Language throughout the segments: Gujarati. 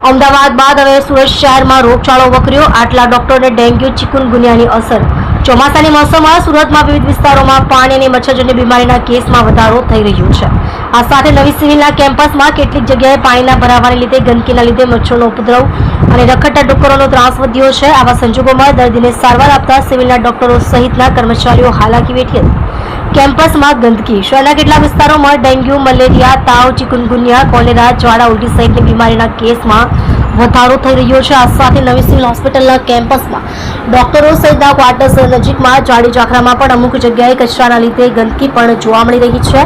અમદાવાદ બાદ હવે સુરત શહેરમાં રોગચાળો વકર્યો. આટલા ડોક્ટરોને ડેન્ગ્યુ ચિકુનગુનિયાની અસર. ચોમાસાની મોસમમાં સુરતમાં વિવિધ વિસ્તારોમાં પાણી અને મચ્છરજન્ય બીમારીના કેસમાં વધારો થઈ રહ્યો છે. આ સાથે નવી સિવિલના કેમ્પસમાં કેટલીક જગ્યાએ પાણીના ભરાવાને લીધે ગંદકીના લીધે મચ્છરનો ઉપદ્રવ અને રખડતા ડુક્કરોનો ત્રાસ વધ્યો છે. આવા સંજોગોમાં દર્દીને સારવાર આપતા સિવિલના ડોક્ટરો સહિતના કર્મચારીઓ હાલાકી વેઠી હતી. કેમ્પસમાં ગંદકી. શહેરના કેટલાક વિસ્તારોમાં ડેન્ગ્યુ, મલેરિયા, તાવ, ચિકુનગુનિયા, કોલેરા, ઝાડા ઉલટી સહિતની બીમારીના કેસમાં વધારો થઈ રહ્યો છે. આ સાથે નવી સિવિલ હોસ્પિટલના કેમ્પસમાં ડોક્ટરો સહિતના ક્વાર્ટર્સ નજીકમાં જાડી ઝાખરામાં પણ અમુક જગ્યાએ કચરાના લીધે ગંદકી પણ જોવા મળી રહી છે.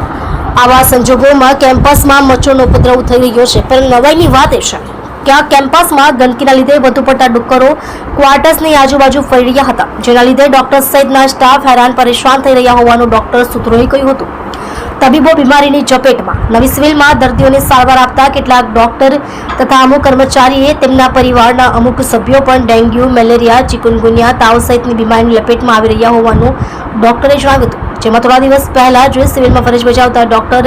આવા સંજોગોમાં કેમ્પસમાં મચ્છરનો ઉપદ્રવ થઈ રહ્યો છે. પરંતુ નવાઈની વાત એ છે કે આ કેમ્પસમાં ગંદકીના લીધે વધુ પડતા ડુક્કરો ક્વાર્ટર્સની આજુબાજુ ફરી રહ્યા હતા, જેના લીધે ડોક્ટર સહિતના સ્ટાફ હેરાન પરેશાન થઈ રહ્યા હોવાનું ડોક્ટર સૂત્રોએ કહ્યું હતું. તબીબો બીમારીની ઝપેટમાં. નવી સિવિલમાં દર્દીઓને સારવાર આપતા કેટલાક ડોક્ટર તથા અમુક કર્મચારીએ તેમના પરિવારના અમુક સભ્યો પણ ડેન્ગ્યુ, મેલેરિયા, ચિકુનગુનિયા, તાવ સહિતની બીમારીની લપેટમાં આવી રહ્યા હોવાનું ડોક્ટરે જણાવ્યું હતું. જેમાં થોડા દિવસ પહેલા જ સિવિલમાં ફરજ બજાવતા ડોક્ટર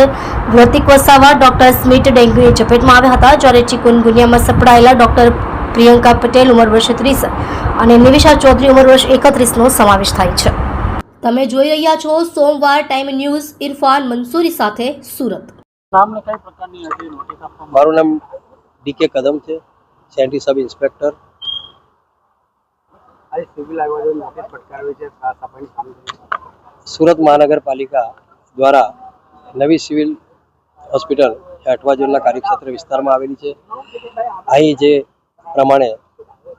વૃતિક વસાવા, ડોક્ટર સ્મિત ડેન્ગ્યુની ઝપેટમાં આવ્યા હતા, જ્યારે ચિકુનગુનિયામાં સપડાયેલા ડોક્ટર પ્રિયંકા પટેલ ઉંમર વર્ષ 30 અને નિવિશા ચૌધરી ઉંમર વર્ષ 31નો સમાવેશ થાય છે. તમે જોઈ રહ્યા છો સોમવાર ટાઈમ ન્યૂઝ. ઇરફાન મંસૂરી સાથે, સુરત. મારું નામ ડીકે કદમ છે, સેન્ટ્રી સબ ઇન્સ્પેક્ટર. સુરત મહાનગરપાલિકા દ્વારા નવી સિવિલ હોસ્પિટલ અઠવા ઝોનના કાર્યક્ષેત્ર વિસ્તારમાં આવેલી છે. અહીં જે પ્રમાણે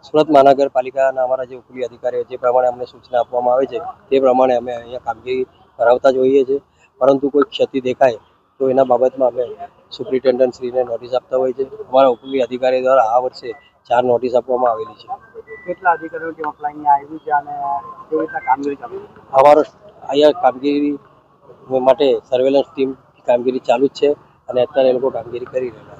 સુરત મહાનગરપાલિકાના અમારા જે ઉપરી અધિકારીઓ જે પ્રમાણે અમને સૂચના આપવામાં આવે છે તે પ્રમાણે અમે અહીંયા કામગીરી કરાવતા જ હોઈએ છીએ. પરંતુ કોઈ ક્ષતિ દેખાય તો એના બાબતમાં અમે સુપ્રિન્ટેન્ડન્ટ શ્રીને નોટિસ આપતા હોઈએ છીએ. અમારા ઉપરી અધિકારી દ્વારા આ વર્ષે 4 નોટિસ આપવામાં આવેલી છે. કેટલા અધિકારીઓ ટીમ આવી છે અને કેવી રીતના કામગીરી ચાલુ છે? અમારો અહીંયા કામગીરી માટે સર્વેલન્સ ટીમ કામગીરી ચાલુ જ છે અને અત્યારે એ લોકો કામગીરી કરી રહ્યા છે.